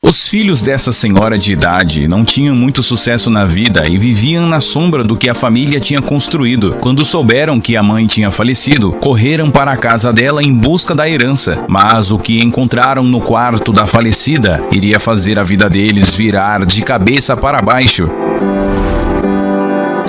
Os filhos dessa senhora de idade não tinham muito sucesso na vida e viviam na sombra do que a família tinha construído. Quando souberam que a mãe tinha falecido, correram para a casa dela em busca da herança. Mas o que encontraram no quarto da falecida iria fazer a vida deles virar de cabeça para baixo.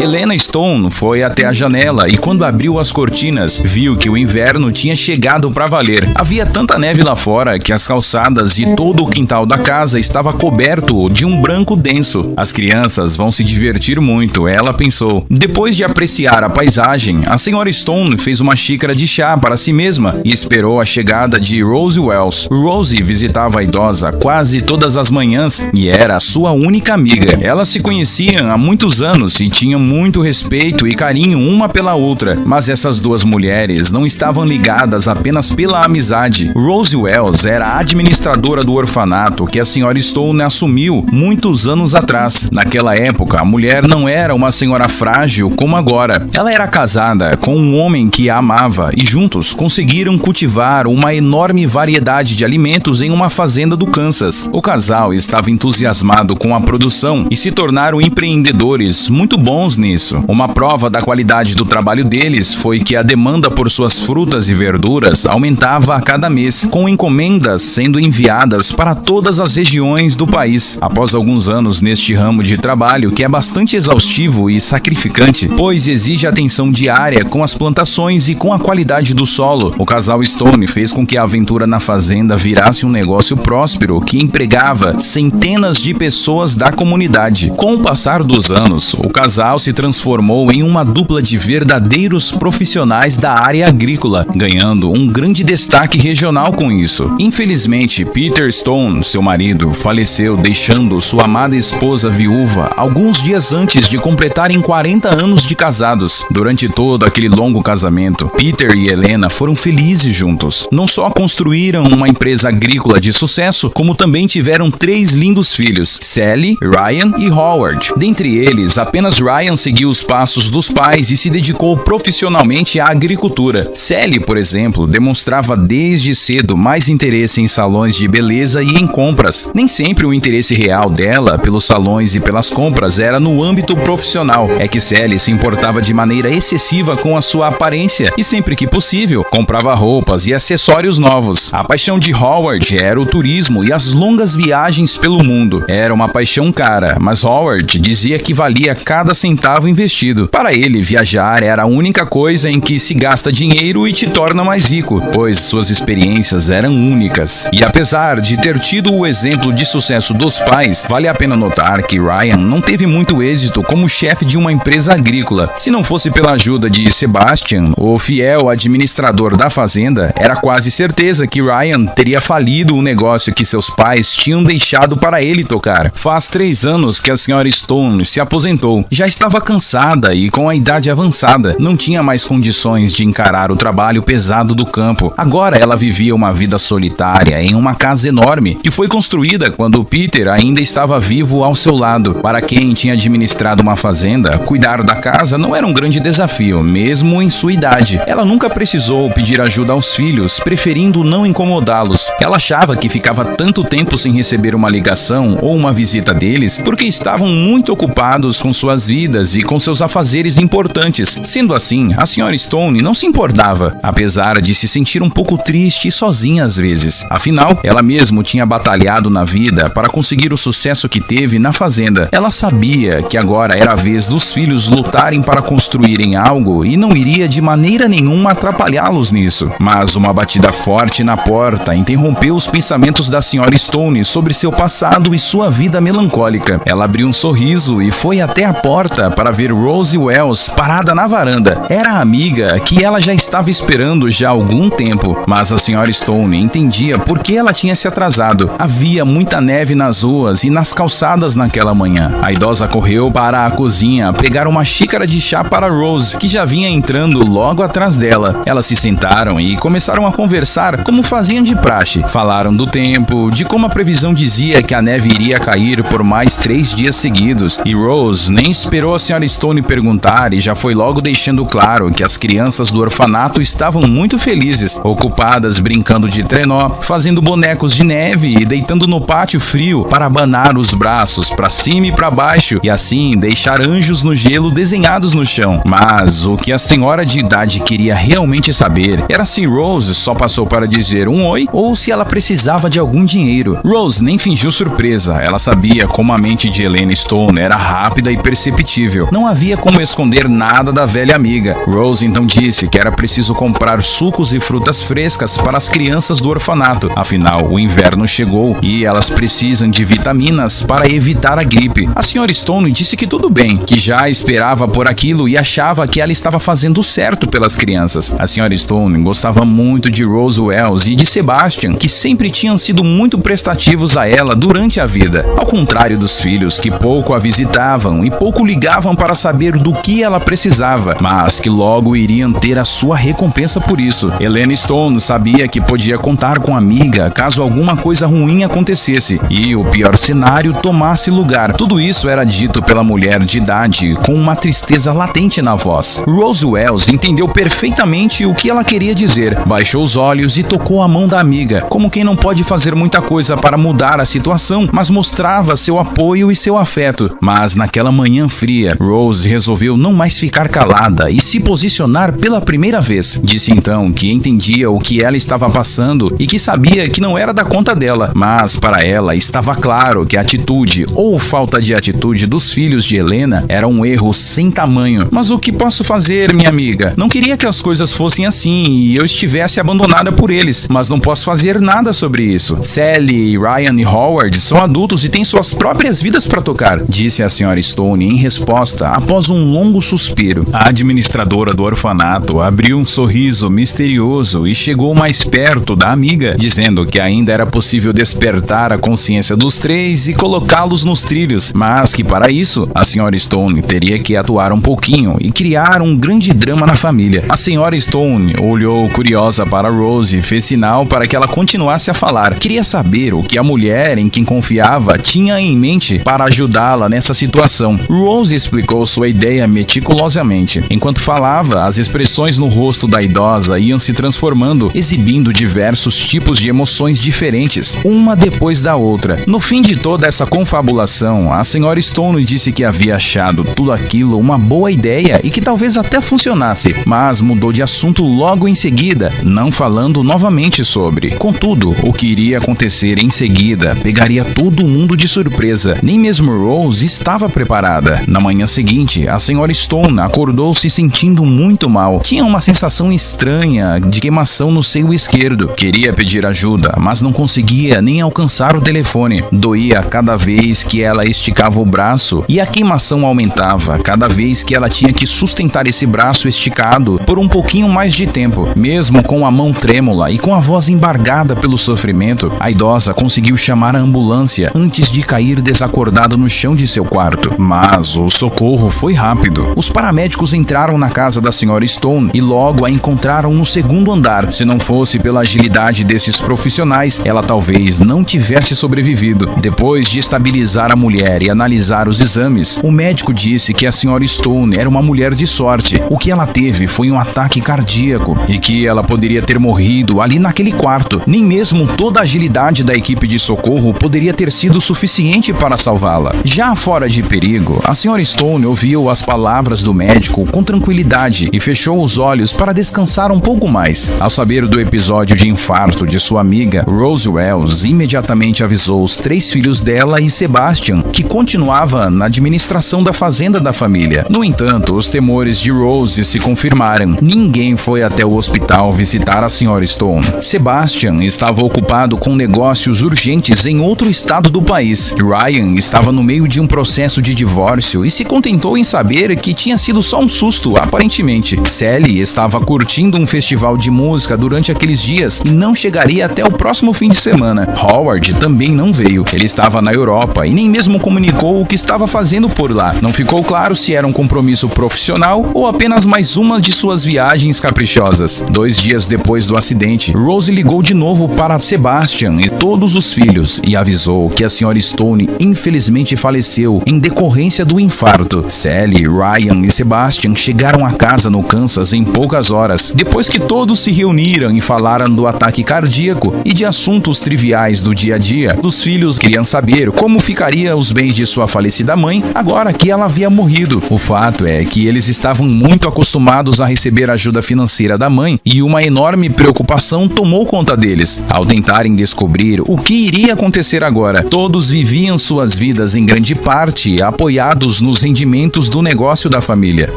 Helena Stone foi até a janela e quando abriu as cortinas, viu que o inverno tinha chegado para valer. Havia tanta neve lá fora que as calçadas e todo o quintal da casa estava coberto de um branco denso. As crianças vão se divertir muito, ela pensou. Depois de apreciar a paisagem, a senhora Stone fez uma xícara de chá para si mesma e esperou a chegada de Rose Wells. Rose visitava a idosa quase todas as manhãs e era a sua única amiga. Elas se conheciam há muitos anos e tinham muito respeito e carinho uma pela outra, mas essas duas mulheres não estavam ligadas apenas pela amizade. Rose Wells era a administradora do orfanato que a senhora Stone assumiu muitos anos atrás. Naquela época, a mulher não era uma senhora frágil como agora. Ela era casada com um homem que a amava e juntos conseguiram cultivar uma enorme variedade de alimentos em uma fazenda do Kansas. O casal estava entusiasmado com a produção e se tornaram empreendedores muito bons nisso. Uma prova da qualidade do trabalho deles foi que a demanda por suas frutas e verduras aumentava a cada mês, com encomendas sendo enviadas para todas as regiões do país. Após alguns anos neste ramo de trabalho, que é bastante exaustivo e sacrificante, pois exige atenção diária com as plantações e com a qualidade do solo, o casal Stone fez com que a aventura na fazenda virasse um negócio próspero que empregava centenas de pessoas da comunidade. Com o passar dos anos, o casal se transformou em uma dupla de verdadeiros profissionais da área agrícola, ganhando um grande destaque regional com isso. Infelizmente, Peter Stone, seu marido, faleceu deixando sua amada esposa viúva alguns dias antes de completarem 40 anos de casados. Durante todo aquele longo casamento, Peter e Helena foram felizes juntos. Não só construíram uma empresa agrícola de sucesso, como também tiveram 3 lindos filhos, Sally, Ryan e Howard. Dentre eles, apenas Ryan seguiu os passos dos pais e se dedicou profissionalmente à agricultura. Sally, por exemplo, demonstrava desde cedo mais interesse em salões de beleza e em compras. Nem sempre o interesse real dela pelos salões e pelas compras era no âmbito profissional. É que Sally se importava de maneira excessiva com a sua aparência e sempre que possível, comprava roupas e acessórios novos. A paixão de Howard era o turismo e as longas viagens pelo mundo. Era uma paixão cara, mas Howard dizia que valia cada centavo investido. Para ele, viajar era a única coisa em que se gasta dinheiro e te torna mais rico, pois suas experiências eram únicas. E apesar de ter tido o exemplo de sucesso dos pais, vale a pena notar que Ryan não teve muito êxito como chefe de uma empresa agrícola. Se não fosse pela ajuda de Sebastian, o fiel administrador da fazenda, era quase certeza que Ryan teria falido o negócio que seus pais tinham deixado para ele tocar. Faz 3 anos que a senhora Stone se aposentou. Já estava cansada e com a idade avançada, não tinha mais condições de encarar o trabalho pesado do campo. Agora ela vivia uma vida solitária em uma casa enorme, que foi construída quando Peter ainda estava vivo ao seu lado. Para quem tinha administrado uma fazenda, cuidar da casa não era um grande desafio, mesmo em sua idade. Ela nunca precisou pedir ajuda aos filhos, preferindo não incomodá-los. Ela achava que ficava tanto tempo sem receber uma ligação ou uma visita deles, porque estavam muito ocupados com suas vidas e com seus afazeres importantes. Sendo assim, a senhora Stone não se importava, apesar de se sentir um pouco triste e sozinha às vezes. Afinal, ela mesma tinha batalhado na vida para conseguir o sucesso que teve na fazenda. Ela sabia que agora era a vez dos filhos lutarem para construírem algo e não iria de maneira nenhuma atrapalhá-los nisso. Mas uma batida forte na porta interrompeu os pensamentos da senhora Stone sobre seu passado e sua vida melancólica. Ela abriu um sorriso e foi até a porta para ver Rose Wells parada na varanda. Era a amiga que ela já estava esperando já há algum tempo, mas a senhora Stone entendia por que ela tinha se atrasado. Havia muita neve nas ruas e nas calçadas naquela manhã. A idosa correu para a cozinha pegar uma xícara de chá para Rose, que já vinha entrando logo atrás dela. Elas se sentaram e começaram a conversar como faziam de praxe. Falaram do tempo, de como a previsão dizia que a neve iria cair por mais 3 dias seguidos, e Rose nem esperou a Sra. Stone perguntar e já foi logo deixando claro que as crianças do orfanato estavam muito felizes, ocupadas brincando de trenó, fazendo bonecos de neve e deitando no pátio frio para abanar os braços para cima e para baixo e assim deixar anjos no gelo desenhados no chão. Mas o que a senhora de idade queria realmente saber era se Rose só passou para dizer um oi ou se ela precisava de algum dinheiro. Rose nem fingiu surpresa, ela sabia como a mente de Helena Stone era rápida e perceptível. Não havia como esconder nada da velha amiga. Rose então disse que era preciso comprar sucos e frutas frescas para as crianças do orfanato. Afinal, o inverno chegou e elas precisam de vitaminas para evitar a gripe. A Sra. Stone disse que tudo bem, que já esperava por aquilo e achava que ela estava fazendo certo pelas crianças. A Sra. Stone gostava muito de Rose Wells e de Sebastian, que sempre tinham sido muito prestativos a ela durante a vida. Ao contrário dos filhos, que pouco a visitavam e pouco ligavam para saber do que ela precisava, mas que logo iriam ter a sua recompensa por isso. Helena Stone sabia que podia contar com a amiga caso alguma coisa ruim acontecesse e o pior cenário tomasse lugar. Tudo isso era dito pela mulher de idade com uma tristeza latente na voz. Rose Wells entendeu perfeitamente o que ela queria dizer, baixou os olhos e tocou a mão da amiga, como quem não pode fazer muita coisa para mudar a situação, mas mostrava seu apoio e seu afeto. Mas naquela manhã fria, Rose resolveu não mais ficar calada e se posicionar pela primeira vez. Disse então que entendia o que ela estava passando e que sabia que não era da conta dela, mas para ela estava claro que a atitude ou falta de atitude dos filhos de Helena era um erro sem tamanho. Mas o que posso fazer, minha amiga? Não queria que as coisas fossem assim e eu estivesse abandonada por eles, mas não posso fazer nada sobre isso. Sally, Ryan e Howard são adultos e têm suas próprias vidas para tocar, disse a Sra. Stone em resposta após um longo suspiro. A administradora do orfanato abriu um sorriso misterioso e chegou mais perto da amiga, dizendo que ainda era possível despertar a consciência dos três e colocá-los nos trilhos, mas que para isso a Sra. Stone teria que atuar um pouquinho e criar um grande drama na família. A Sra. Stone olhou curiosa para Rose e fez sinal para que ela continuasse a falar. Queria saber o que a mulher em quem confiava tinha em mente para ajudá-la nessa situação. Rose explicou sua ideia meticulosamente. Enquanto falava, as expressões no rosto da idosa iam se transformando, exibindo diversos tipos de emoções diferentes, uma depois da outra. No fim de toda essa confabulação, a Sra. Stone disse que havia achado tudo aquilo uma boa ideia e que talvez até funcionasse, mas mudou de assunto logo em seguida, não falando novamente sobre. Contudo, o que iria acontecer em seguida pegaria todo mundo de surpresa. Nem mesmo Rose estava preparada. Na manhã seguinte, a Sra. Stone acordou se sentindo muito mal. Tinha uma sensação estranha de queimação no seio esquerdo. Queria pedir ajuda, mas não conseguia nem alcançar o telefone. Doía cada vez que ela esticava o braço e a queimação aumentava cada vez que ela tinha que sustentar esse braço esticado por um pouquinho mais de tempo. Mesmo com a mão trêmula e com a voz embargada pelo sofrimento, a idosa conseguiu chamar a ambulância antes de cair desacordada no chão de seu quarto. Mas o socorro foi rápido. Os paramédicos entraram na casa da Sra. Stone e logo a encontraram no segundo andar. Se não fosse pela agilidade desses profissionais, ela talvez não tivesse sobrevivido. Depois de estabilizar a mulher e analisar os exames, o médico disse que a Sra. Stone era uma mulher de sorte. O que ela teve foi um ataque cardíaco e que ela poderia ter morrido ali naquele quarto. Nem mesmo toda a agilidade da equipe de socorro poderia ter sido suficiente para salvá-la. Já fora de perigo, a Sra. Stone ouviu as palavras do médico com tranquilidade e fechou os olhos para descansar um pouco mais. Ao saber do episódio de infarto de sua amiga, Rose Wells imediatamente avisou os 3 filhos dela e Sebastian, que continuava na administração da fazenda da família. No entanto, os temores de Rose se confirmaram. Ninguém foi até o hospital visitar a Sra. Stone. Sebastian estava ocupado com negócios urgentes em outro estado do país. Ryan estava no meio de um processo de divórcio e se contentou em saber que tinha sido só um susto, aparentemente. Sally estava curtindo um festival de música durante aqueles dias e não chegaria até o próximo fim de semana. Howard também não veio. Ele estava na Europa e nem mesmo comunicou o que estava fazendo por lá. Não ficou claro se era um compromisso profissional ou apenas mais uma de suas viagens caprichosas. 2 dias depois do acidente, Rose ligou de novo para Sebastian e todos os filhos e avisou que a Sra. Stone infelizmente faleceu em decorrência do infarto. quarto. Sally, Ryan e Sebastian chegaram a casa no Kansas em poucas horas, depois que todos se reuniram e falaram do ataque cardíaco e de assuntos triviais do dia a dia. Os filhos queriam saber como ficaria os bens de sua falecida mãe agora que ela havia morrido. O fato é que eles estavam muito acostumados a receber ajuda financeira da mãe e uma enorme preocupação tomou conta deles. Ao tentarem descobrir o que iria acontecer agora, todos viviam suas vidas em grande parte apoiados nos rendimentos do negócio da família.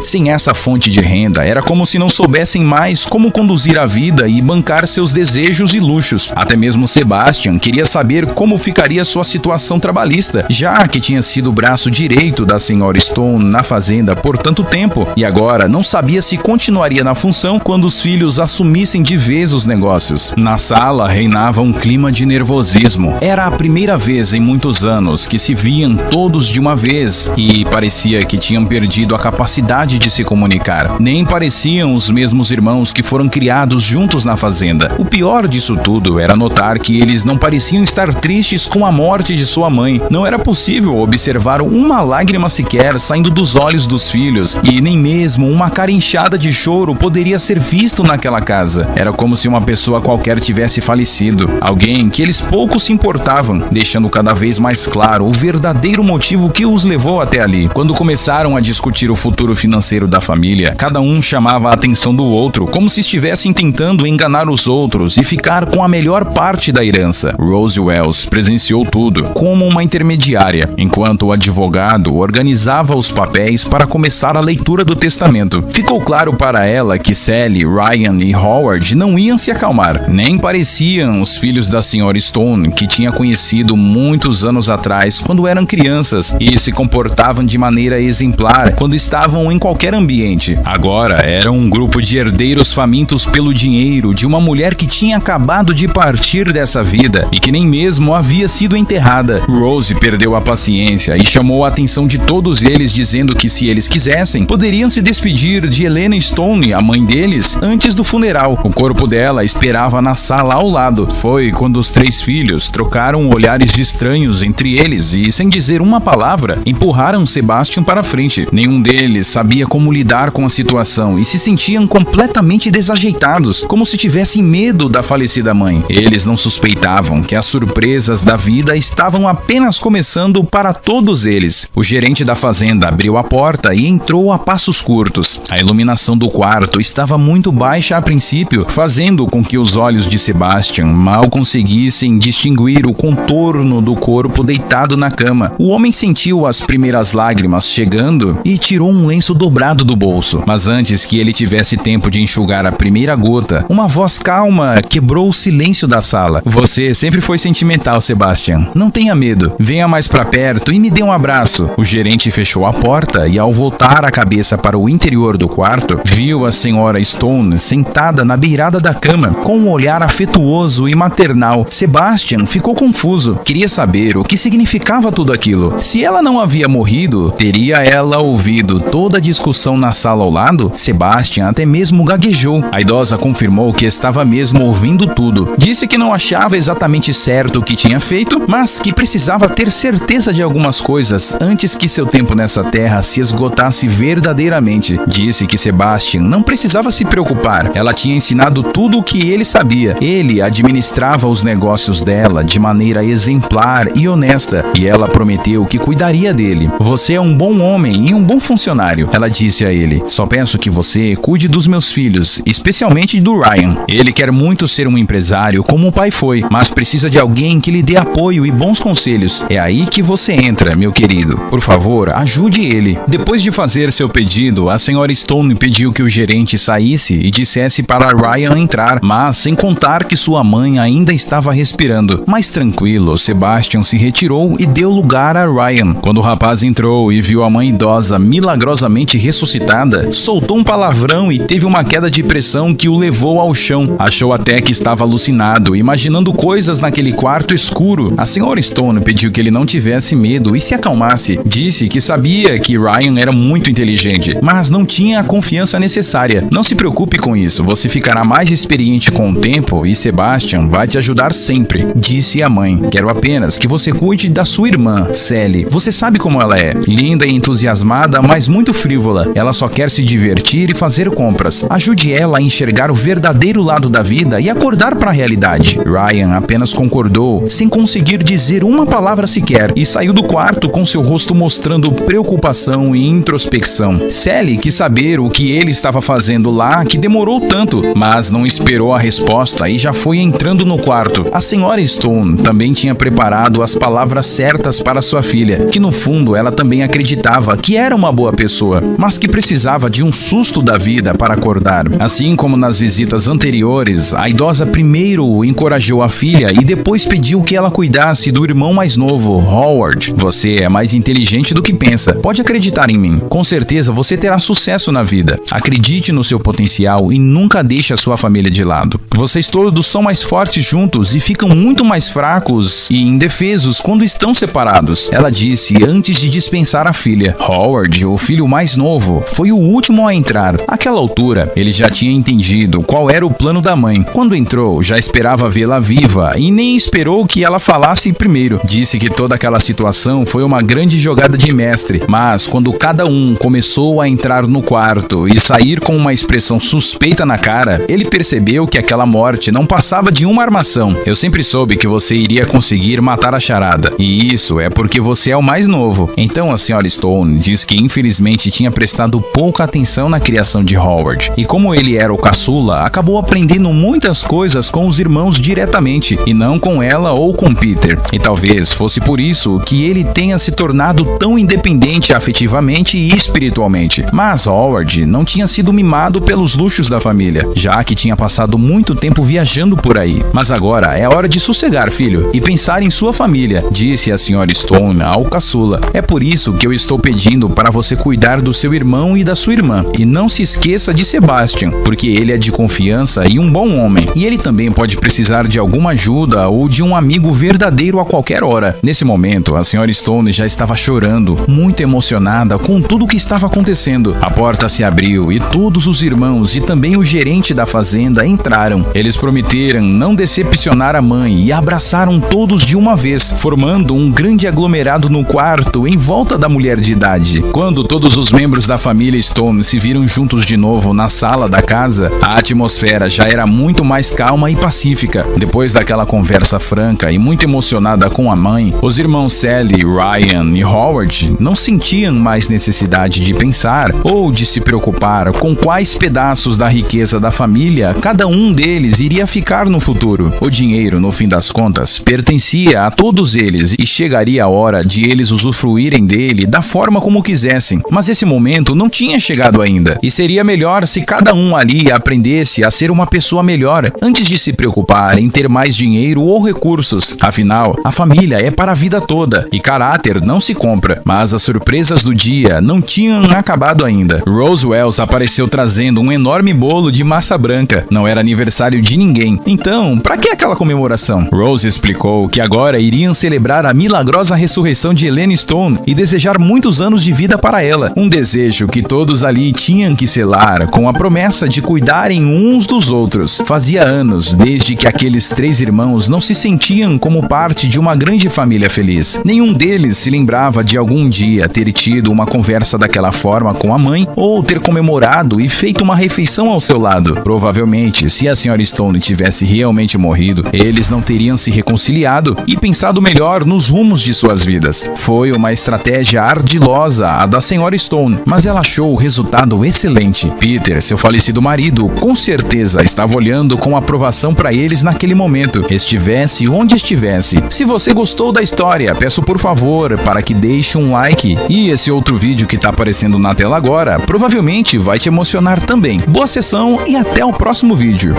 Sem essa fonte de renda, era como se não soubessem mais como conduzir a vida e bancar seus desejos e luxos. Até mesmo Sebastian queria saber como ficaria sua situação trabalhista, já que tinha sido o braço direito da Sra. Stone na fazenda por tanto tempo e agora não sabia se continuaria na função quando os filhos assumissem de vez os negócios. Na sala reinava um clima de nervosismo. Era a primeira vez em muitos anos que se viam todos de uma vez e parecia que tinham perdido a capacidade de se comunicar. Nem pareciam os mesmos irmãos que foram criados juntos na fazenda. O pior disso tudo era notar que eles não pareciam estar tristes com a morte de sua mãe. Não era possível observar uma lágrima sequer saindo dos olhos dos filhos e nem mesmo uma cara inchada de choro poderia ser visto naquela casa. Era como se uma pessoa qualquer tivesse falecido, alguém que eles pouco se importavam, deixando cada vez mais claro o verdadeiro motivo que os levou até ali. Quando começaram a discutir o futuro financeiro da família, cada um chamava a atenção do outro, como se estivessem tentando enganar os outros e ficar com a melhor parte da herança. Rose Wells presenciou tudo, como uma intermediária, enquanto o advogado organizava os papéis para começar a leitura do testamento. Ficou claro para ela que Sally, Ryan e Howard não iam se acalmar, nem pareciam os filhos da Sra. Stone, que tinha conhecido muitos anos atrás quando eram crianças e se comportavam de maneira exemplar quando estavam em qualquer ambiente. Agora eram um grupo de herdeiros famintos pelo dinheiro de uma mulher que tinha acabado de partir dessa vida e que nem mesmo havia sido enterrada. Rose perdeu a paciência e chamou a atenção de todos eles, dizendo que se eles quisessem, poderiam se despedir de Helena Stone, a mãe deles, antes do funeral. O corpo dela esperava na sala ao lado. Foi quando os três filhos trocaram olhares estranhos entre eles e, sem dizer uma palavra, empurraram Sebastian para frente. Nenhum deles sabia como lidar com a situação e se sentiam completamente desajeitados, como se tivessem medo da falecida mãe. Eles não suspeitavam que as surpresas da vida estavam apenas começando para todos eles. O gerente da fazenda abriu a porta e entrou a passos curtos. A iluminação do quarto estava muito baixa a princípio, fazendo com que os olhos de Sebastian mal conseguissem distinguir o contorno do corpo deitado na cama. O homem sentiu as primeiras lágrimas chegando e tirou um lenço dobrado do bolso. Mas antes que ele tivesse tempo de enxugar a primeira gota, uma voz calma quebrou o silêncio da sala. Você sempre foi sentimental, Sebastian. Não tenha medo. Venha mais pra perto e me dê um abraço. O gerente fechou a porta e, ao voltar a cabeça para o interior do quarto, viu a Sra. Stone sentada na beirada da cama, com um olhar afetuoso e maternal. Sebastian ficou confuso. Queria saber o que significava tudo aquilo. Se ela não havia morrido, teria ela ouvido toda a discussão na sala ao lado? Sebastian até mesmo gaguejou. A idosa confirmou que estava mesmo ouvindo tudo. Disse que não achava exatamente certo o que tinha feito, mas que precisava ter certeza de algumas coisas antes que seu tempo nessa terra se esgotasse verdadeiramente. Disse que Sebastian não precisava se preocupar. Ela tinha ensinado tudo o que ele sabia. Ele administrava os negócios dela de maneira exemplar e honesta, e ela prometeu que cuidaria dele. Você é um bom homem e um bom funcionário, ela disse a ele. Só peço que você cuide dos meus filhos, especialmente do Ryan. Ele quer muito ser um empresário como o pai foi, mas precisa de alguém que lhe dê apoio e bons conselhos. É aí que você entra, meu querido. Por favor, ajude ele. Depois de fazer seu pedido, a Sra. Stone pediu que o gerente saísse e dissesse para Ryan entrar, mas sem contar que sua mãe ainda estava respirando. Mais tranquilo, Sebastian se retirou e deu lugar a Ryan. Quando o rapaz entrou e viu a mãe idosa milagrosamente ressuscitada, soltou um palavrão e teve uma queda de pressão que o levou ao chão. Achou até que estava alucinado, imaginando coisas naquele quarto escuro. A Sra. Stone pediu que ele não tivesse medo e se acalmasse. Disse que sabia que Ryan era muito inteligente, mas não tinha a confiança necessária. Não se preocupe com isso, você ficará mais experiente com o tempo e Sebastian vai te ajudar sempre, disse a mãe. Quero apenas que você cuide da sua irmã, Sally. Você sabe como ela é. linda e entusiasmada, mas muito frívola. Ela só quer se divertir e fazer compras. Ajude ela a enxergar o verdadeiro lado da vida e acordar para a realidade. Ryan apenas concordou, sem conseguir dizer uma palavra sequer, e saiu do quarto com seu rosto mostrando preocupação e introspecção. Sally quis saber o que ele estava fazendo lá, que demorou tanto, mas não esperou a resposta e já foi entrando no quarto. A senhora Stone também tinha preparado as palavras certas para sua filha, que no fundo ela também acreditava que era uma boa pessoa, mas que precisava de um susto da vida para acordar. Assim como nas visitas anteriores, a idosa primeiro encorajou a filha e depois pediu que ela cuidasse do irmão mais novo, Howard. Você é mais inteligente do que pensa. Pode acreditar em mim. Com certeza você terá sucesso na vida. Acredite no seu potencial e nunca deixe a sua família de lado. Vocês todos são mais fortes juntos e ficam muito mais fracos e indefesos quando estão separados, ela disse antes de dispensar a filha. Howard, o filho mais novo, foi o último a entrar. Àquela altura, ele já tinha entendido qual era o plano da mãe. Quando entrou, já esperava vê-la viva e nem esperou que ela falasse primeiro. Disse que toda aquela situação foi uma grande jogada de mestre, mas quando cada um começou a entrar no quarto e sair com uma expressão suspeita na cara, ele percebeu que aquela morte não passava de uma armação. Eu sempre soube que você iria conseguir matar a charada, e isso é porque você é o mais novo. Então a senhora Stone diz que infelizmente tinha prestado pouca atenção na criação de Howard, e como ele era o caçula, acabou aprendendo muitas coisas com os irmãos diretamente, e não com ela ou com Peter. E talvez fosse por isso que ele tenha se tornado tão independente afetivamente e espiritualmente. Mas Howard não tinha sido mimado pelos luxos da família, já que tinha passado muito tempo viajando por aí. Mas agora é hora de sossegar, filho, e pensar em sua família, disse a senhora Stone ao caçula. É por isso que eu estou pedindo para você cuidar do seu irmão e da sua irmã. E não se esqueça de Sebastian, porque ele é de confiança e um bom homem. E ele também pode precisar de alguma ajuda ou de um amigo verdadeiro a qualquer hora. Nesse momento, a senhora Stone já estava chorando, muito emocionada com tudo o que estava acontecendo. A porta se abriu e todos os irmãos e também o gerente da fazenda entraram. Eles prometeram não decepcionar a mãe e abraçaram todos de uma vez, formando um grande aglomerado no quarto em volta da mulher de idade. Quando todos os membros da família Stone se viram juntos de novo na sala da casa, a atmosfera já era muito mais calma e pacífica. Depois daquela conversa franca e muito emocionada com a mãe, os irmãos Sally, Ryan e Howard não sentiam mais necessidade de pensar ou de se preocupar com quais pedaços da riqueza da família cada um deles iria ficar no futuro. O dinheiro, no fim das contas, pertencia a todos eles e chegaria a hora de eles usufruírem dele da forma como quisessem. Mas esse momento não tinha chegado ainda, e seria melhor se cada um ali aprendesse a ser uma pessoa melhor antes de se preocupar em ter mais dinheiro ou recursos. Afinal, a família é para a vida toda e caráter não se compra. Mas as surpresas do dia não tinham acabado ainda. Rose Wells apareceu trazendo um enorme bolo de massa branca. Não era aniversário de ninguém. Então, para que aquela comemoração? Rose explicou que agora iriam celebrar a milagrosa ressurreição de Helene Stone e desejar muitos anos de vida para ela. Um desejo que todos ali tinham que selar com a promessa de cuidarem uns dos outros. Fazia anos desde que aqueles três irmãos não se sentiam como parte de uma grande família feliz. Nenhum deles se lembrava de algum dia ter tido uma conversa daquela forma com a mãe ou ter comemorado e feito uma refeição ao seu lado. Provavelmente, se a senhora Stone tivesse realmente morrido, eles não teriam se reconciliado e pensado melhor nos rumos de suas vidas. Foi uma estratégia ardilosa a da senhora Stone, mas ela achou o resultado excelente. Peter, seu falecido marido, com certeza estava olhando com aprovação para eles naquele momento, estivesse onde estivesse. Se você gostou da história, peço por favor para que deixe um like, e esse outro vídeo que está aparecendo na tela agora provavelmente vai te emocionar também. Boa sessão e até o próximo vídeo.